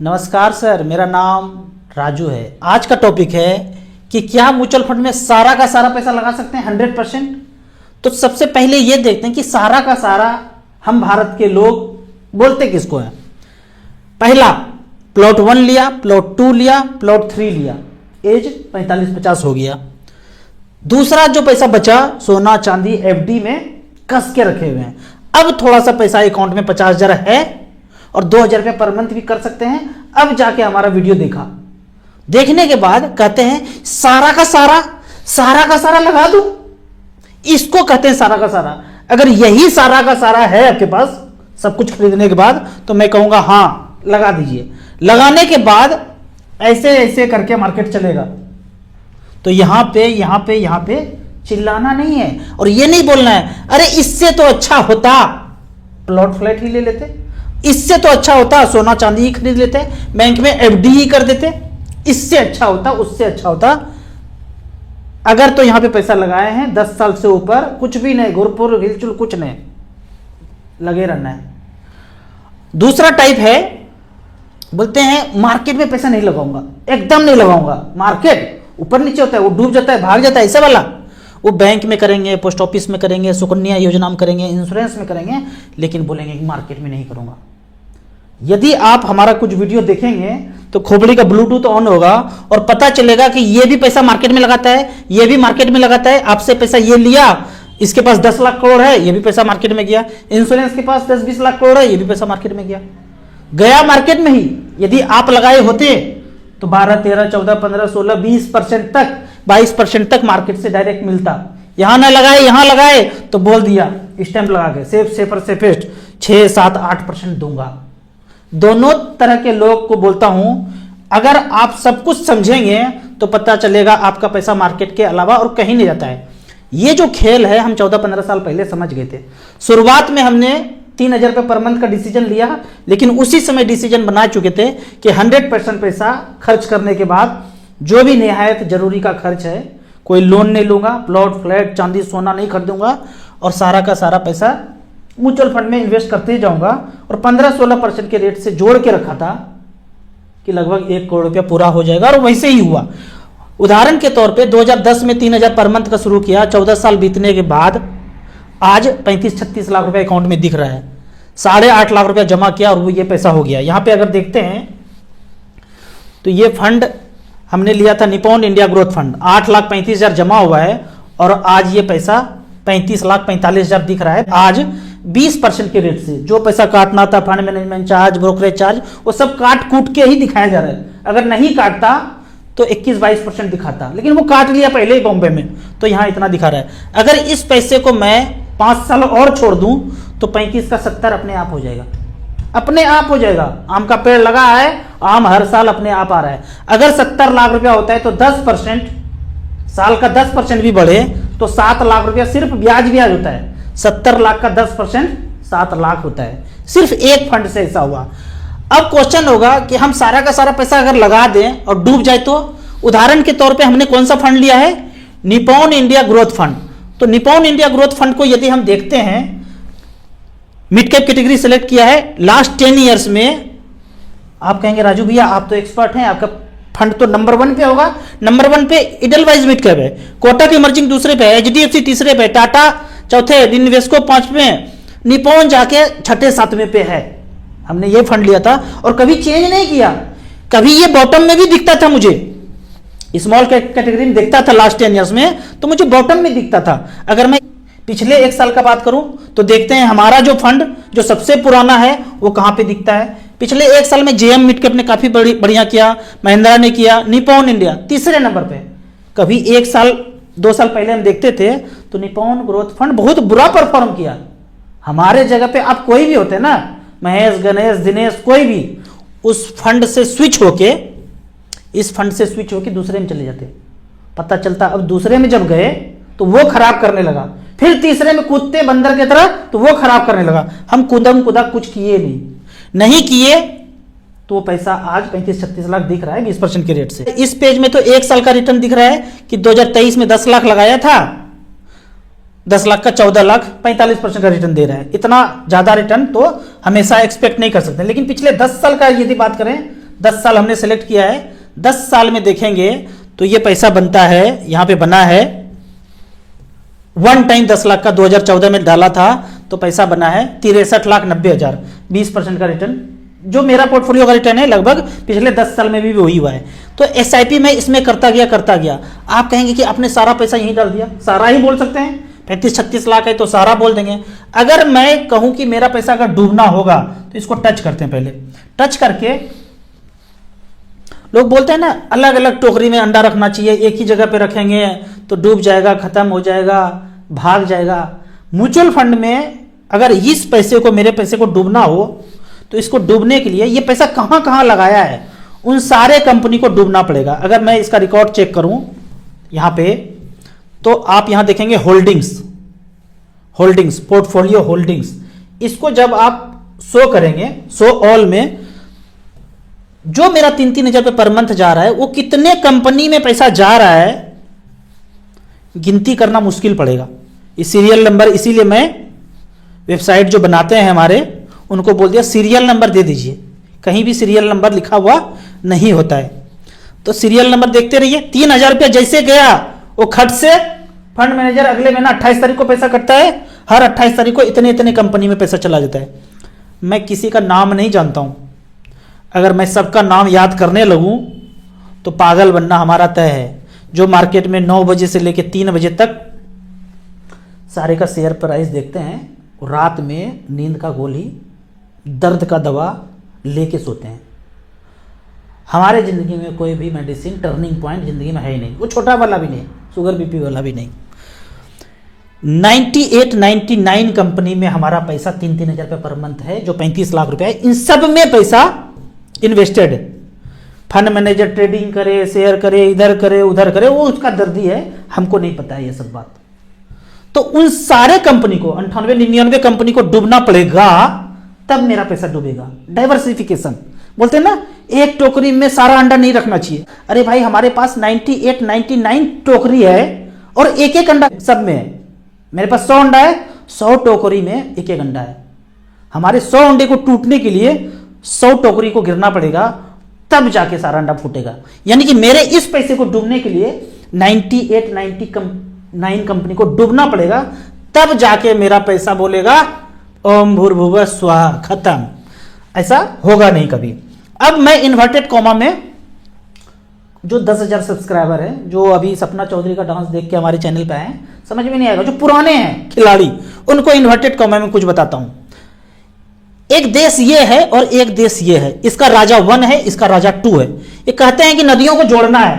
नमस्कार सर, मेरा नाम राजू है। आज का टॉपिक है कि क्या म्यूचुअल फंड में सारा का सारा पैसा लगा सकते हैं 100%। तो सबसे पहले ये देखते हैं कि सारा का सारा हम भारत के लोग बोलते किसको है। पहला, प्लॉट 1 लिया, प्लॉट 2 लिया, प्लॉट 3 लिया, एज 45-50 हो गया। दूसरा जो पैसा बचा सोना चांदी एफडी में कस के रखे हुए हैं। अब थोड़ा सा पैसा अकाउंट में 50,000 है और 2,000 रुपये पर मंथ भी कर सकते हैं। अब जाके हमारा वीडियो देखा, देखने के बाद कहते हैं सारा का सारा लगा दूं। इसको कहते हैं सारा का सारा। अगर यही सारा का सारा है आपके पास सब कुछ खरीदने के बाद, तो मैं कहूंगा हाँ लगा दीजिए। लगाने के बाद ऐसे ऐसे करके मार्केट चलेगा। तो यहां पे चिल्लाना नहीं है और ये नहीं बोलना है अरे इससे तो अच्छा होता प्लॉट फ्लैट ही ले लेते, इससे तो अच्छा होता सोना चांदी ही खरीद लेते, बैंक में एफडी ही कर देते, इससे अच्छा होता, उससे अच्छा होता। अगर तो यहां पे पैसा लगाए हैं 10 साल से ऊपर, कुछ भी नहीं, गुरपुर हिलचुल कुछ नहीं, लगे रहना है। दूसरा टाइप है, बोलते हैं मार्केट में पैसा नहीं लगाऊंगा, एकदम नहीं लगाऊंगा। मार्केट ऊपर नीचे होता है, वो डूब जाता है, भाग जाता है, ऐसा वाला। वो बैंक में करेंगे, पोस्ट ऑफिस में करेंगे, सुकन्या योजना में करेंगे, इंश्योरेंस में करेंगे, लेकिन बोलेंगे कि मार्केट में नहीं करूंगा। यदि आप हमारा कुछ वीडियो देखेंगे तो खोपड़ी का ब्लूटूथ ऑन होगा और पता चलेगा कि ये भी पैसा मार्केट में लगाता है, ये भी मार्केट में लगाता है। आपसे पैसा ये लिया, इसके पास 10 लाख करोड़ है, ये भी पैसा मार्केट में गया। इंश्योरेंस के पास 10-20 लाख करोड़ है, ये भी पैसा मार्केट में गया मार्केट में ही। यदि आप लगाए होते तो 12, 13, 14, 15, 16, 20% तक, 22% तक मार्केट से डायरेक्ट मिलता। यहां ना लगाए, यहां लगाए तो बोल दिया स्टैंप लगा के सेफर सेफेस्ट 6, 7, 8% दूंगा। दोनों तरह के लोग को बोलता हूं, अगर आप सब कुछ समझेंगे तो पता चलेगा आपका पैसा मार्केट के अलावा और कहीं नहीं जाता है। ये जो खेल है हम 14-15 साल पहले समझ गए थे। शुरुआत में हमने 3,000 रुपये पर मंथ का डिसीजन लिया, लेकिन उसी समय डिसीजन बना चुके थे कि 100% पैसा खर्च करने के बाद जो भी निहायत जरूरी का खर्च है, कोई लोन नहीं लूंगा, प्लॉट फ्लैट चांदी सोना नहीं खरीदूंगा और सारा का सारा पैसा म्यूचुअल फंड में इन्वेस्ट करते जाऊंगा। और 15-16% के रेट से जोड़ के रखा था कि लगभग 1 करोड़ रुपया पूरा हो जाएगा, और वैसे ही हुआ। उदाहरण के तौर पे 2010 में 3,000 पर मंथ का शुरू किया, 14 साल बीतने के बाद आज 35-36 लाख रुपया अकाउंट में दिख रहा है। 8.5 लाख रुपया जमा किया और वो ये पैसा हो गया। यहाँ पे अगर देखते हैं तो ये फंड हमने लिया था निपॉन इंडिया ग्रोथ फंड, 8,35,000 जमा हुआ है और आज ये पैसा 35,45,000 दिख रहा है। आज 20% के रेट से जो पैसा काटना था, fund management charge, brokerage charge, वो सब काट कूट के ही दिखाया जा रहा है। अगर नहीं काटता तो 21-22% दिखाता, लेकिन वो काट लिया पहले ही बॉम्बे में, तो यहाँ इतना दिखा रहा है। अगर इस पैसे को मैं 5 साल और छोड़ दूं तो 35 का 70 अपने आप हो जाएगा, अपने आप हो जाएगा। आम का पेड़ लगा है, आम हर साल अपने आप आ रहा है। अगर 70 लाख रुपया होता है तो 10%, साल का 10% भी बढ़े तो 7 लाख रुपया सिर्फ ब्याज होता है। 70 लाख का 10% 7 लाख होता है, सिर्फ एक फंड से ऐसा हुआ। अब क्वेश्चन होगा कि हम सारा का सारा पैसा अगर लगा दें और डूब जाए तो। उदाहरण के तौर पे हमने कौन सा फंड लिया है, निपॉन इंडिया ग्रोथ फंड। तो निपॉन इंडिया ग्रोथ फंड को यदि हम देखते हैं, मिड कैप कैटेगरी सेलेक्ट किया है। लास्ट 10 ईयर्स में आप कहेंगे राजू भैया आप तो एक्सपर्ट हैं, आपका फंड तो नंबर 1 पे होगा। नंबर 1 पे इडलवाइज मिड कैप है, कोटक इमर्जिंग दूसरे पे है, एचडीएफसी तीसरे पे, टाटा चौथे, इन्वेस्को 5वें, निपॉन जाके 6-7वें पे है। हमने ये फंड लिया था और कभी चेंज नहीं किया। कभी ये बॉटम में भी दिखता था, मुझे स्मॉल कैटेगरी में दिखता था लास्ट 10 ईयर्स में, तो मुझे बॉटम में दिखता था। अगर मैं पिछले 1 साल का बात करूं तो देखते हैं हमारा जो फंड जो सबसे पुराना है वो कहां पे दिखता है। पिछले 1 साल में जेएम मिड कैप ने काफी बढ़िया किया, महिंद्रा ने किया, निपॉन इंडिया तीसरे नंबर पे। कभी 1 साल 2 साल पहले हम देखते थे तो निपॉन ग्रोथ फंड बहुत बुरा परफॉर्म किया। हमारे जगह पे आप कोई भी होते ना, महेश, गणेश, दिनेश, कोई भी, उस फंड से स्विच होके, इस फंड से स्विच होके दूसरे में चले जाते। पता चलता अब दूसरे में जब गए तो वो खराब करने लगा, फिर तीसरे में कूदते बंदर की तरह तो वो खराब करने लगा। हम कुदम कुदा कुछ किए नहीं किए तो वो पैसा आज 35-36 लाख दिख रहा है 20% के रेट से। इस पेज में तो 1 साल का रिटर्न दिख रहा है कि 2023 में 10 लाख लगाया था, 10 लाख का 14 लाख 45% का रिटर्न दे रहा है। इतना ज्यादा रिटर्न तो हमेशा एक्सपेक्ट नहीं कर सकते, लेकिन पिछले 10 साल का यदि बात करें 10 साल हमने सेलेक्ट किया है, 10 साल में देखेंगे तो ये पैसा बनता है, यहां पे बना है वन टाइम 10 लाख का 2014 में डाला था तो पैसा बना है 63,90,000, 20% का रिटर्न, जो मेरा पोर्टफोलियो का रिटर्न है लगभग पिछले 10 साल में भी वही हुआ है। तो एसआईपी में इसमें करता गया। आप कहेंगे कि आपने सारा पैसा यहीं डाल दिया, सारा ही बोल सकते हैं, 35-36 लाख है तो सारा बोल देंगे। अगर मैं कहूं कि मेरा पैसा अगर डूबना होगा तो इसको टच करते हैं, पहले टच करके लोग बोलते हैं ना अलग अलग टोकरी में अंडा रखना चाहिए, एक ही जगह पे रखेंगे तो डूब जाएगा, खत्म हो जाएगा, भाग जाएगा। म्यूचुअल फंड में अगर इस पैसे को, मेरे पैसे को डूबना हो तो इसको डूबने के लिए ये पैसा कहां कहां लगाया है उन सारे कंपनी को डूबना पड़ेगा। अगर मैं इसका रिकॉर्ड चेक करूं यहां पे तो आप यहां देखेंगे होल्डिंग्स, पोर्टफोलियो होल्डिंग्स, इसको जब आप शो करेंगे, शो ऑल में, जो मेरा 3-3 हजार रुपये पर मंथ जा रहा है वो कितने कंपनी में पैसा जा रहा है गिनती करना मुश्किल पड़ेगा। इस सीरियल नंबर, इसीलिए मैं वेबसाइट जो बनाते हैं हमारे उनको बोल दिया सीरियल नंबर दे दीजिए, कहीं भी सीरियल नंबर लिखा हुआ नहीं होता है। तो सीरियल नंबर देखते रहिए। 3,000 रुपया जैसे गया वो खट से फंड मैनेजर अगले महीना 28 तारीख को पैसा कटता है, हर 28 तारीख को इतने इतने कंपनी में पैसा चला जाता है। मैं किसी का नाम नहीं जानता हूं, अगर मैं सबका नाम याद करने लगूं तो पागल बनना हमारा तय है। जो मार्केट में 9 बजे से लेकर 3 बजे तक सारे का शेयर प्राइस देखते हैं, रात में नींद का गोली, दर्द का दवा लेके सोते हैं। हमारे जिंदगी में कोई भी मेडिसिन, टर्निंग पॉइंट जिंदगी में है ही नहीं, वो छोटा वाला भी नहीं, शुगर बीपी वाला भी नहीं। 98-99 कंपनी में हमारा पैसा 3-3 हजार रुपये पर मंथ है, जो 35 लाख रुपए है। इन सब में पैसा इन्वेस्टेड है। फंड मैनेजर ट्रेडिंग करे, शेयर करे, इधर करे उधर करे, वो उसका दर्दी है, हमको नहीं पता है ये सब बात। तो उन सारे कंपनी को 98-99 कंपनी को डूबना पड़ेगा तब मेरा पैसा डूबेगा। डाइवर्सिफिकेशन बोलते हैं ना, एक टोकरी में सारा अंडा नहीं रखना चाहिए। अरे भाई हमारे पास 98-99 टोकरी है और एक एक अंडा सब में है। मेरे पास 100 अंडा है, 100 टोकरी में एक एक अंडा है। हमारे 100 अंडे को टूटने के लिए 100 टोकरी को गिरना पड़ेगा, तब जाके सारा अंडा फूटेगा। यानी कि मेरे इस पैसे को डूबने के लिए 98-99 कंपनी को डूबना पड़ेगा, तब जाके मेरा पैसा बोलेगा ओम भूर्भुवः स्वाहा, खत्म। ऐसा होगा नहीं कभी। अब मैं इन्वर्टेड कॉमा में जो 10,000 सब्सक्राइबर है, जो अभी सपना चौधरी का डांस देख के हमारे चैनल पे आए, समझ में नहीं आएगा, जो पुराने हैं खिलाड़ी, उनको इन्वर्टेड कॉमा में कुछ बताता हूं। एक देश ये है और एक देश ये है, इसका राजा 1 है, इसका राजा 2 है। ये कहते हैं कि नदियों को जोड़ना है,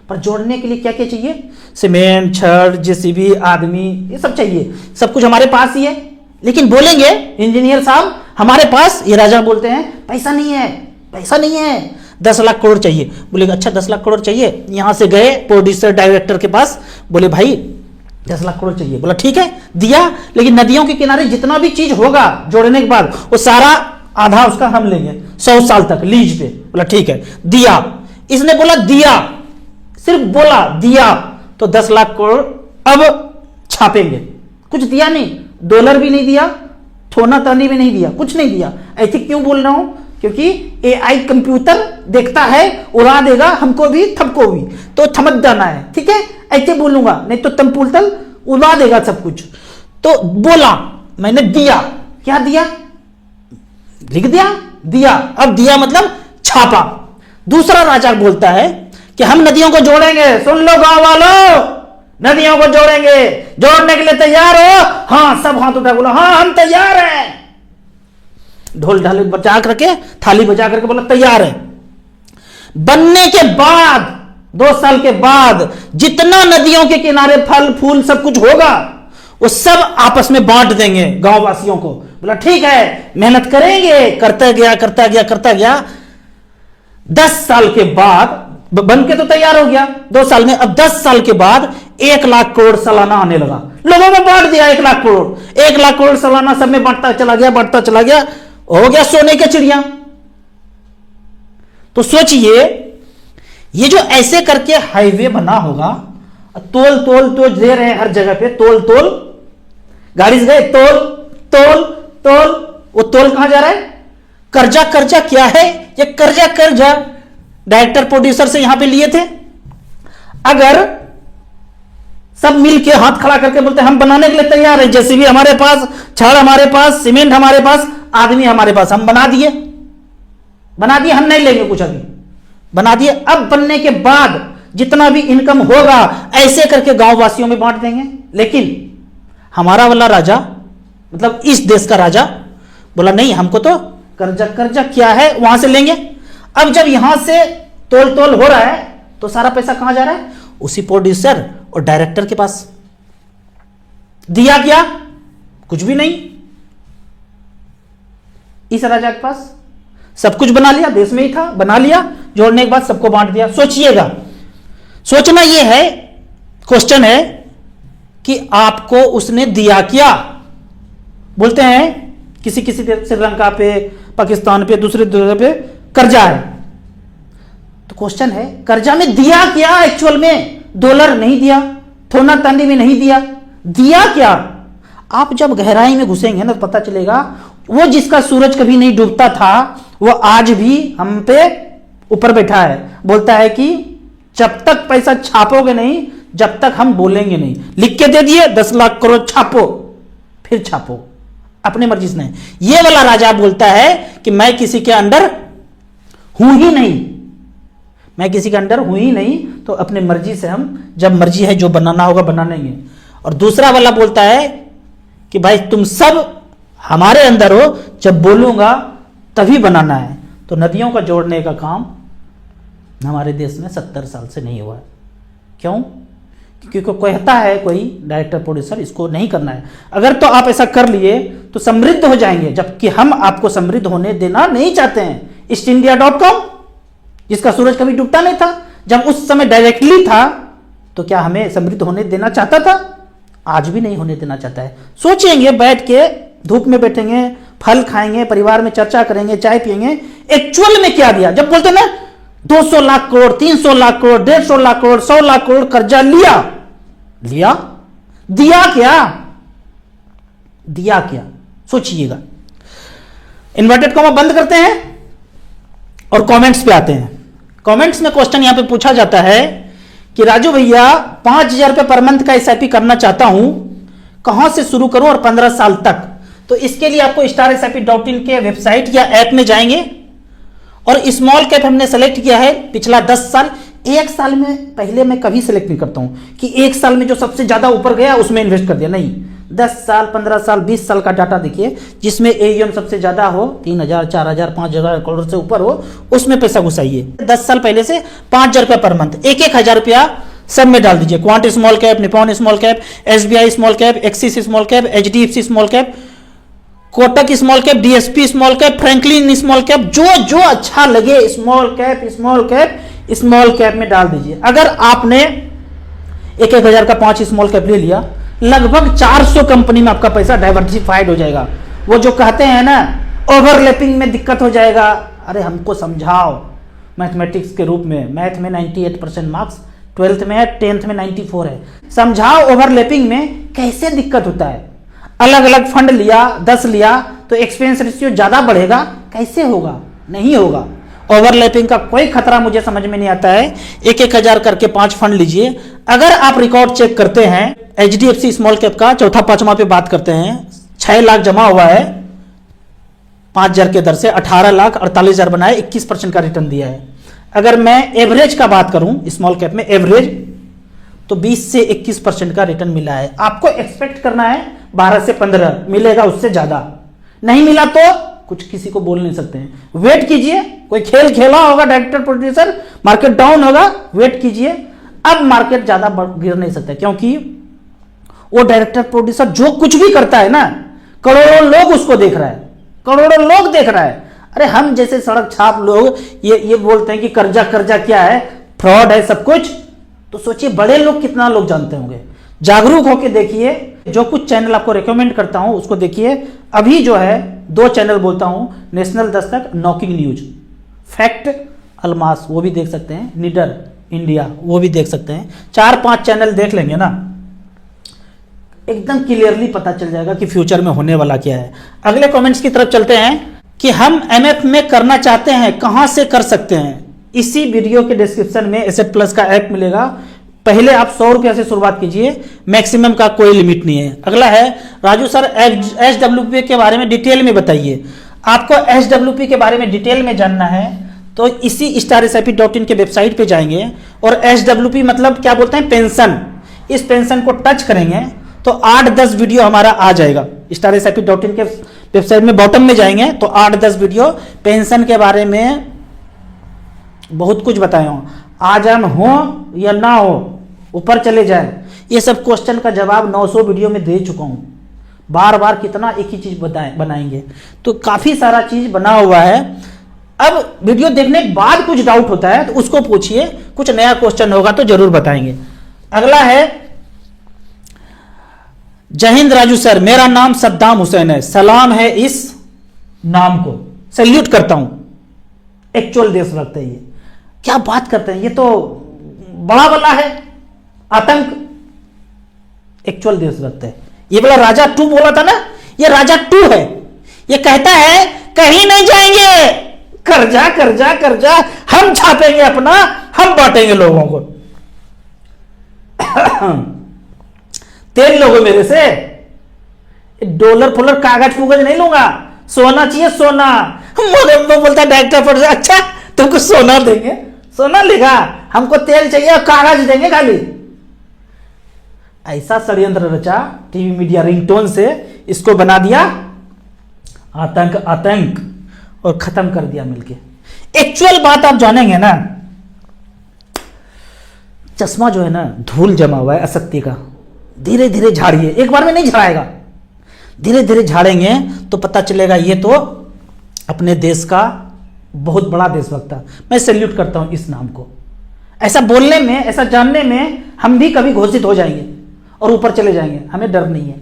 पर जोड़ने के लिए क्या क्या चाहिए? सीमेंट, छड़, जेसीबी, आदमी, ये सब चाहिए। सब कुछ हमारे पास ही है, लेकिन बोलेंगे इंजीनियर साहब हमारे पास, ये राजा बोलते हैं पैसा नहीं है, पैसा नहीं है, 10 लाख करोड़ चाहिए। बोलेगा अच्छा 10 लाख करोड़ चाहिए। यहां से गए प्रोड्यूसर डायरेक्टर के पास, बोले भाई 10 लाख करोड़ चाहिए। बोला ठीक है, दिया। लेकिन नदियों के किनारे जितना भी चीज होगा जोड़ने के बाद वो सारा आधा उसका हम लेंगे 100 साल तक लीज पे। बोला ठीक है, दिया। इसने बोला दिया, सिर्फ बोला दिया, तो 10 लाख करोड़ अब छापेंगे। कुछ दिया नहीं, डॉलर भी नहीं दिया, थोना तानी भी नहीं दिया, कुछ नहीं दिया। ऐसे क्यों बोल रहा हूं? क्योंकि एआई कंप्यूटर देखता है, उड़ा देगा हमको भी थपको भी, तो थमक जाना है, ठीक है? ऐसे बोलूंगा, नहीं तो तंपुलतल उड़ा देगा सब कुछ। तो बोला, मैंने दिया। क्या दिया? लिख दिया, दिया। अब दिया मतलब छापा। दूसरा राजा बोलता है कि हम नदियों को जोड़ेंगे। सुन लो गांव वालों, नदियों को जोड़ेंगे, जोड़ने के लिए तैयार हो? हाँ, सब हाथ उठा, बोला हाँ हम तैयार हैं। ढोल ढाल बजा करके, थाली बजा करके बोला तैयार है। बनने के बाद 2 साल के बाद जितना नदियों के किनारे फल फूल सब कुछ होगा वो सब आपस में बांट देंगे गांव वासियों को। बोला ठीक है, मेहनत करेंगे। करता गया करता गया करता गया। 10 साल के बाद बन के तो तैयार हो गया 2 साल में। अब 10 साल के बाद 1 लाख करोड़ सालाना आने लगा। लोगों में बांट दिया 1 लाख करोड़। 1 लाख करोड़ सालाना सब में बढ़ता चला गया, बढ़ता चला गया, हो गया सोने के चिड़िया। तो सोचिए, ये जो ऐसे करके हाईवे बना होगा, तोल तोल तो दे रहे हैं हर जगह पे, तोल तोल, गाड़ी से गए तोल तोल तोल, वो तोल कहां जा रहा है? कर्जा कर्जा क्या है? ये कर्जा कर्जा डायरेक्टर प्रोड्यूसर से यहां पे लिए थे। अगर सब मिलके हाथ खड़ा करके बोलते हम बनाने के लिए तैयार है, जेसीबी हमारे पास, छड़ हमारे पास, सीमेंट हमारे पास, आदमी हमारे पास, हम बना दिए, हम नहीं लेंगे कुछ, अभी बना दिए। अब बनने के बाद जितना भी इनकम होगा ऐसे करके गांव वासियों में बांट देंगे। लेकिन हमारा वाला राजा, मतलब इस देश का राजा बोला नहीं, हमको तो कर्जा कर्जा क्या है वहां से लेंगे। अब जब यहां से तोल तोल हो रहा है तो सारा पैसा कहां जा रहा है? उसी प्रोड्यूसर और डायरेक्टर के पास। दिया क्या? कुछ भी नहीं। इस राजा के पास सब कुछ बना लिया, देश में ही था, बना लिया, जोड़ने के बाद सबको बांट दिया। सोचिएगा, सोचना यह है, क्वेश्चन है कि आपको उसने दिया क्या? बोलते हैं किसी किसी श्रीलंका पे, पाकिस्तान पे, दूसरे पे कर्जा है, तो क्वेश्चन है कर्जा में दिया क्या? एक्चुअल में डॉलर नहीं दिया, थोना तांडी में नहीं दिया, दिया क्या? आप जब गहराई में घुसेंगे ना तो पता चलेगा, वो जिसका सूरज कभी नहीं डूबता था वो आज भी हम पे ऊपर बैठा है। बोलता है कि जब तक पैसा छापोगे नहीं, जब तक हम बोलेंगे नहीं। लिख के दे दिए 10 लाख करोड़ छापो, फिर छापो अपने मर्जी से नहीं। ये वाला राजा बोलता है कि मैं किसी के अंडर हूं ही नहीं, मैं किसी के अंडर हूं ही नहीं, तो अपने मर्जी से हम जब मर्जी है जो बनाना होगा बना लेंगे। और दूसरा वाला बोलता है कि भाई तुम सब हमारे अंदर हो, जब बोलूंगा तभी बनाना है। तो नदियों का जोड़ने का काम हमारे देश में 70 साल से नहीं हुआ है। क्यों? क्योंकि कहता है कोई डायरेक्टर प्रोड्यूसर इसको नहीं करना है। अगर तो आप ऐसा कर लिए तो समृद्ध हो जाएंगे, जबकि हम आपको समृद्ध होने देना नहीं चाहते हैं। ईस्टइंडिया.com जिसका सूरज कभी डूबता नहीं था, जब उस समय डायरेक्टली था तो क्या हमें समृद्ध होने देना चाहता था? आज भी नहीं होने देना चाहता है। सोचेंगे, बैठ के धूप में बैठेंगे, फल खाएंगे, परिवार में चर्चा करेंगे, चाय पिएंगे, एक्चुअल में क्या दिया। जब बोलते ना 200 लाख करोड़, 300 लाख करोड़, 150 लाख करोड़, 100 लाख करोड़ कर्जा लिया, दिया क्या? दिया क्या? सोचिएगा। इन्वर्टेड कॉमा बंद करते हैं और कमेंट्स पे आते हैं। कमेंट्स में क्वेश्चन यहां पे पूछा जाता है कि राजू भैया 5,000 रुपए पर मंथ का एसआईपी करना चाहता हूं, कहां से शुरू करूं और 15 साल तक? तो इसके लिए आपको StarSIP.in के वेबसाइट या ऐप में जाएंगे और स्मॉल कैप हमने सेलेक्ट किया है पिछला 10 साल। एक साल में पहले मैं कभी सेलेक्ट नहीं करता हूं कि एक साल में जो सबसे ज्यादा ऊपर गया उसमें इन्वेस्ट कर दिया, नहीं। 10 साल, 15 साल, 20 साल का डाटा देखिए, जिसमें AUM सबसे ज्यादा हो, 3,000, 4,000, 5,000 करोड़ से ऊपर हो, उसमें पैसा घुसाइए। 10 साल पहले से 5,000 रुपया पर मंथ, 1,000 रुपया सब में डाल दीजिए। Quant small cap, Nippon small cap, SBI small cap, axis small cap, HDFC small cap, Kotak small cap, DSP small cap, Franklin small cap, जो जो अच्छा लगे स्मॉल कैप में डाल दीजिए। अगर आपने 1,000 का 5 स्मॉल कैप ले लिया, लगभग 400 कंपनी में आपका पैसा डाइवर्सिफाइड हो जाएगा। वो जो कहते हैं ना ओवरलैपिंग में दिक्कत हो जाएगा, अरे हमको समझाओ मैथमेटिक्स के रूप में। मैथ में 98% मार्क्स 12th में है, 10th में 94 है। समझाओ ओवरलैपिंग में कैसे दिक्कत होता है। अलग अलग फंड लिया, 10 लिया तो एक्सपेंस रेशियो ज्यादा बढ़ेगा, कैसे होगा? नहीं होगा। ओवरलैपिंग का कोई खतरा मुझे समझ में नहीं आता है। 1,000 करके 5 फंड लीजिए। अगर आप रिकॉर्ड चेक करते हैं HDFC स्मॉल कैप का, चौथा पांचवा पे बात करते हैं, 6 लाख जमा हुआ है 5,000 के दर से, 18,48,000 बनाए, 21% का रिटर्न दिया है। अगर मैं एवरेज का बात करूं स्मॉल कैप में एवरेज, तो 20 से 21% का रिटर्न मिला है। आपको एक्सपेक्ट करना है 12 से 15 मिलेगा, उससे ज्यादा नहीं मिला तो कुछ किसी को बोल नहीं सकते हैं। वेट कीजिए, कोई खेल खेला होगा डायरेक्टर प्रोड्यूसर, मार्केट डाउन होगा, वेट कीजिए। अब मार्केट ज्यादा गिर नहीं सकता, क्योंकि वो डायरेक्टर प्रोड्यूसर जो कुछ भी करता है ना, करोड़ों लोग उसको देख रहा है, करोड़ों लोग देख रहा है। अरे हम जैसे सड़क छाप लोग ये बोलते हैं कि कर्जा कर्जा क्या है, फ्रॉड है सब कुछ, तो सोचिए बड़े लोग कितना लोग जानते होंगे। जागरूक होकर देखिए। जो कुछ चैनल आपको रेकमेंड करता हूं उसको देखिए। अभी जो है 2 चैनल बोलता हूं, national Dastak, knocking news, fact Almas वो भी देख सकते हैं, निडर इंडिया वो भी देख सकते हैं। 4-5 चैनल देख लेंगे ना, एकदम क्लियरली पता चल जाएगा कि फ्यूचर में होने वाला क्या है। अगले कमेंट्स की तरफ चलते हैं। कि हम एमएफ में करना चाहते हैं, कहां से कर सकते हैं। इसी वीडियो के डिस्क्रिप्शन में एसेट प्लस का ऐप मिलेगा। पहले आप 100 रुपये से शुरुआत कीजिए, मैक्सिमम का कोई लिमिट नहीं है। अगला है राजू सर एचडब्ल्यूपी के बारे में डिटेल में बताइए। आपको एचडब्ल्यूपी के बारे में डिटेल में जानना है तो इसी StarSIP.in के वेबसाइट पे जाएंगे और एचडब्ल्यूपी मतलब क्या बोलते हैं, पेंशन। इस पेंशन को टच करेंगे तो 8-10 वीडियो हमारा आ जाएगा। StarSIP.in के वेबसाइट में बॉटम में जाएंगे तो 8-10 वीडियो पेंशन के बारे में बहुत कुछ बताया हूं। आज हम हो या ना हो, ऊपर चले जाए, ये सब क्वेश्चन का जवाब 900 वीडियो में दे चुका हूं। बार बार कितना एक ही चीज बनाएंगे, तो काफी सारा चीज बना हुआ है। अब वीडियो देखने के बाद कुछ डाउट होता है तो उसको पूछिए, कुछ नया क्वेश्चन होगा तो जरूर बताएंगे। अगला है जय हिंद राजू सर, मेरा नाम सद्दाम हुसैन है, सलाम है इस नाम को, सैल्यूट करता हूं। एक्चुअल देशभक्त है ये, क्या बात करते हैं, ये तो बड़ा बला है, आतंक। एक्चुअल देशभक्त है ये। वाला राजा 2 बोला था ना, ये राजा 2 है। ये कहता है कहीं नहीं जाएंगे, कर्जा कर्जा कर्जा, हम छापेंगे अपना, हम बांटेंगे लोगों को। तेल लोगो मेरे से, डॉलर फुलर कागज फूगज नहीं लूंगा, सोना चाहिए सोना। वो बोलता है डायरेक्टर पर, अच्छा तुमको सोना देंगे, सोना लेगा, हमको तेल चाहिए और कागज देंगे खाली। ऐसा षड्यंत्र रचा टीवी मीडिया रिंगटोन से, इसको बना दिया आतंक आतंक और खत्म कर दिया मिलके। एक्चुअल बात आप जानेंगे ना, चश्मा जो है ना धूल जमा हुआ है असत्य का, धीरे धीरे झाड़िए, एक बार में नहीं झड़ाएगा, धीरे धीरे झाड़ेंगे तो पता चलेगा ये तो अपने देश का बहुत बड़ा देशभक्त था। मैं सैल्यूट करता हूं इस नाम को। ऐसा बोलने में, ऐसा जानने में हम भी कभी घोषित हो जाएंगे और ऊपर चले जाएंगे, हमें डर नहीं है,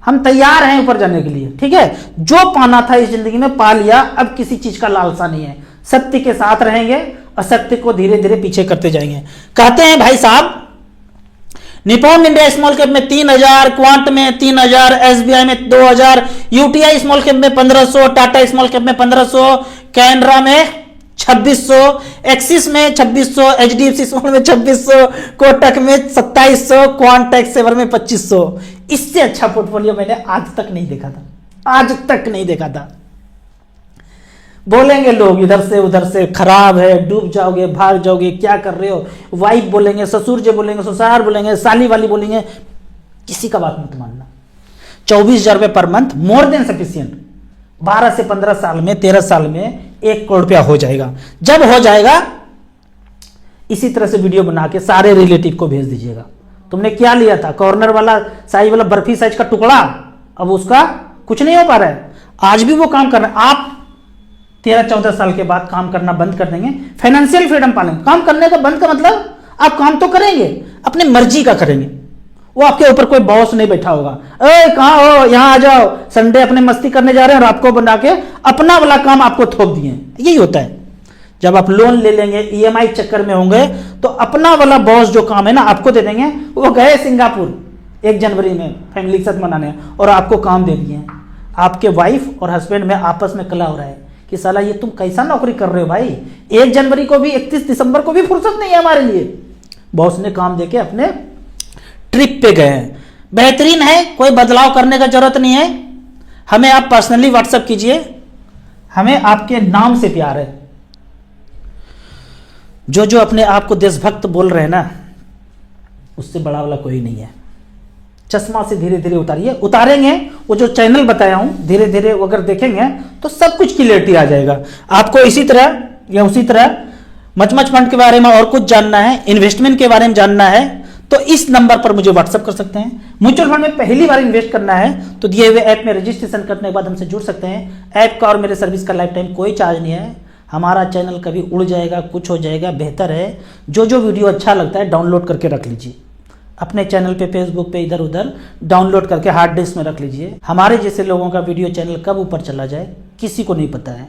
हम तैयार हैं ऊपर जाने के लिए। ठीक है, जो पाना था इस जिंदगी में पा लिया, अब किसी चीज का लालसा नहीं है। सत्य के साथ रहेंगे, असत्य को धीरे धीरे पीछे करते जाएंगे। कहते हैं भाई साहब, निपॉन इंडिया स्मॉल कैप में 3000, क्वांट में 3000, एसबीआई में 2000, यूटीआई स्मॉल कैप में 1500, टाटा स्मॉल कैप में 1500, कैनरा में 2600, एक्सिस में 2600, एचडीएफसी स्मॉल में 2600, कोटक में 2700, क्वांटेक्स सेवर में 2500। इससे अच्छा पोर्टफोलियो मैंने आज तक नहीं देखा था, आज तक नहीं देखा था। बोलेंगे लोग इधर से उधर से, खराब है, डूब जाओगे, भाग जाओगे, क्या कर रहे हो, वाइफ बोलेंगे, ससुर जी बोलेंगे, ससुराल बोलेंगे, साली वाली बोलेंगे, किसी का बात मत मानना। 24,000 रुपये per month more than sufficient. 12 से 15 साल में, 13 साल में 1 करोड़ रुपया हो जाएगा। जब हो जाएगा इसी तरह से वीडियो बना के सारे रिलेटिव को भेज दीजिएगा। तुमने क्या लिया था, कॉर्नर वाला साइज वाला बर्फी साइज का टुकड़ा, अब उसका कुछ नहीं हो पा रहा है। आज भी वो काम कर रहे हैं। आप 13-14 साल के बाद काम करना बंद कर देंगे, फाइनेंशियल फ्रीडम पालेंगे। काम करने का बंद का मतलब आप काम तो करेंगे, अपने मर्जी का करेंगे। वो आपके ऊपर कोई बॉस नहीं बैठा होगा, अरे कहाँ हो, यहाँ आ जाओ, संडे अपने मस्ती करने जा रहे हैं, रात को बना के अपना वाला काम आपको थोप दिए। यही होता है जब आप लोन ले लेंगे, ईएमआई चक्कर में होंगे, तो अपना वाला बॉस जो काम है ना आपको दे देंगे। वो गए सिंगापुर 1 जनवरी में फैमिली के साथ मनाने और आपको काम दे दिए। आपके वाइफ और हस्बैंड में आपस में कला हो रहा है कि साला ये तुम कैसा नौकरी कर रहे हो भाई, 1 जनवरी को भी 31 दिसंबर को भी फुर्सत नहीं है हमारे लिए। बॉस ने काम देके अपने ट्रिप पे गए हैं। बेहतरीन है, कोई बदलाव करने का जरूरत नहीं है। हमें आप पर्सनली व्हाट्सएप कीजिए, हमें आपके नाम से प्यार है। जो जो अपने आप को देशभक्त बोल रहे हैं ना, उससे बड़ा वाला कोई नहीं है। चश्मा से धीरे धीरे उतारिए, उतारेंगे वो जो चैनल बताया हूं, धीरे धीरे अगर देखेंगे तो सब कुछ क्लियरिटी आ जाएगा। आपको इसी तरह या उसी तरह मचमच फंड के बारे में और कुछ जानना है, इन्वेस्टमेंट के बारे में जानना है, तो इस नंबर पर मुझे व्हाट्सअप कर सकते हैं। म्यूचुअल फंड में पहली बार इन्वेस्ट करना है तो दिए हुए ऐप में रजिस्ट्रेशन करने के बाद हमसे जुड़ सकते हैं। ऐप का और मेरे सर्विस का लाइफ टाइम कोई चार्ज नहीं है। हमारा चैनल कभी उड़ जाएगा, कुछ हो जाएगा, बेहतर है जो जो वीडियो अच्छा लगता है डाउनलोड करके रख लीजिए अपने चैनल पे, फेसबुक पे, इधर उधर डाउनलोड करके हार्ड डिस्क में रख लीजिए। हमारे जैसे लोगों का वीडियो चैनल कब ऊपर चला जाए किसी को नहीं पता है।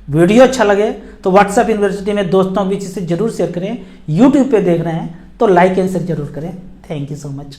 वीडियो अच्छा लगे तो व्हाट्सएप यूनिवर्सिटी में दोस्तों के बीच इसे जरूर शेयर करें। यूट्यूब पे देख रहे हैं तो लाइक एंड शेयर जरूर करें। Thank you so much.